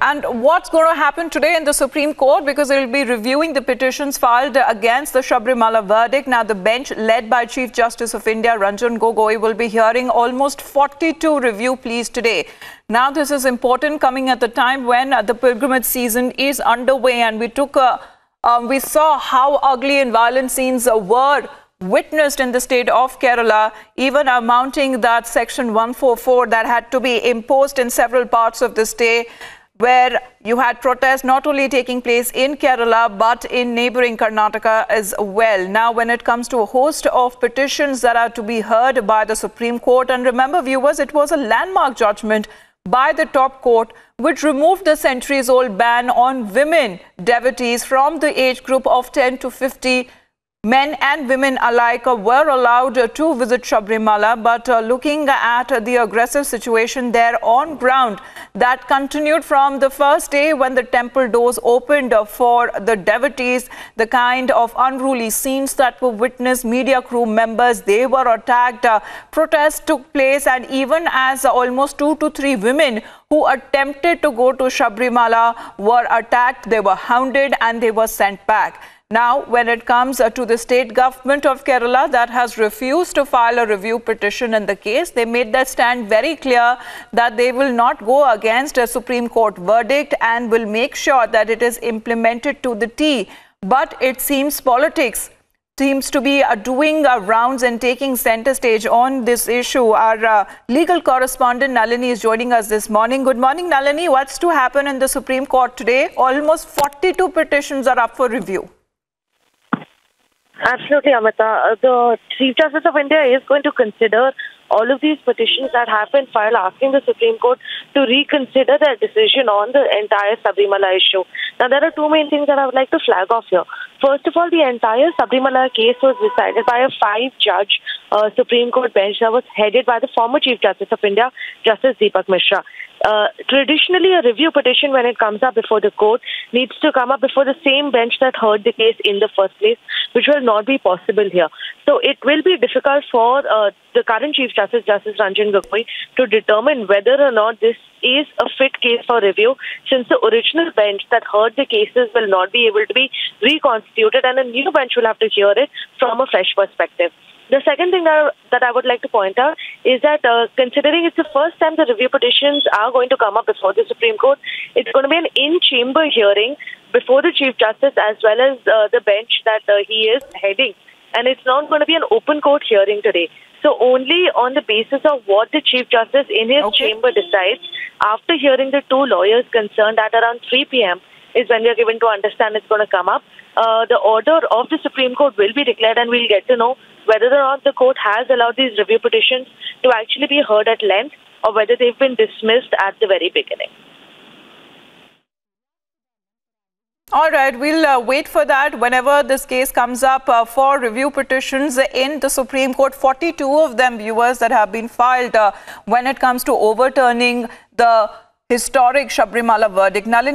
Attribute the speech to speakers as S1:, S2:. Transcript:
S1: And what's going to happen today in the Supreme Court? Because it will be reviewing the petitions filed against the Sabarimala verdict. Now, the bench led by Chief Justice of India, Ranjan Gogoi, will be hearing almost 42 review pleas today. Now, this is important coming at the time when the pilgrimage season is underway, and we saw how ugly and violent scenes were witnessed in the state of Kerala, even amounting that Section 144 that had to be imposed in several parts of the state, where you had protests not only taking place in Kerala but in neighboring Karnataka as well. Now, when it comes to a host of petitions that are to be heard by the Supreme Court, and remember, viewers, it was a landmark judgment by the top court which removed the centuries-old ban on women devotees from the age group of 10 to 50. Men and women alike were allowed to visit Sabarimala, but looking at the aggressive situation there on ground that continued from the first day when the temple doors opened for the devotees, the kind of unruly scenes that were witnessed, media crew members, they were attacked, protests took place, and even as almost 2 to 3 women who attempted to go to Sabarimala were attacked, they were hounded and they were sent back. Now, when it comes to the state government of Kerala that has refused to file a review petition in the case, they made that stand very clear that they will not go against a Supreme Court verdict and will make sure that it is implemented to the T. But it seems politics seems to be doing rounds and taking center stage on this issue. Our legal correspondent Nalini is joining us this morning. Good morning, Nalini. What's to happen in the Supreme Court today? Almost 42 petitions are up for review.
S2: Absolutely, Amita. The Chief Justice of India is going to consider all of these petitions that have been filed asking the Supreme Court to reconsider their decision on the entire Sabarimala issue. Now, there are two main things that I would like to flag off here. First of all, the entire Sabarimala case was decided by a 5-judge Supreme Court bench that was headed by the former Chief Justice of India, Justice Deepak Mishra. Traditionally, a review petition, when it comes up before the court, needs to come up before the same bench that heard the case in the first place, which will not be possible here. So it will be difficult for the current Chief Justice, Justice Ranjan Gogoi, to determine whether or not this is a fit case for review, since the original bench that heard the cases will not be able to be reconstituted and a new bench will have to hear it from a fresh perspective. The second thing that I would like to point out is that considering it's the first time the review petitions are going to come up before the Supreme Court, it's going to be an in-chamber hearing before the Chief Justice as well as the bench that he is heading. And it's not going to be an open court hearing today. So only on the basis of what the Chief Justice in his chamber decides, after hearing the 2 lawyers concerned at around 3 p.m., is when we are given to understand it's going to come up. The order of the Supreme Court will be declared and we'll get to know whether or not the court has allowed these review petitions to actually be heard at length or whether they've been dismissed at the very beginning.
S1: All right, we'll wait for that whenever this case comes up for review petitions in the Supreme Court. 42 of them, viewers, that have been filed when it comes to overturning the historic Sabarimala verdict. Nalini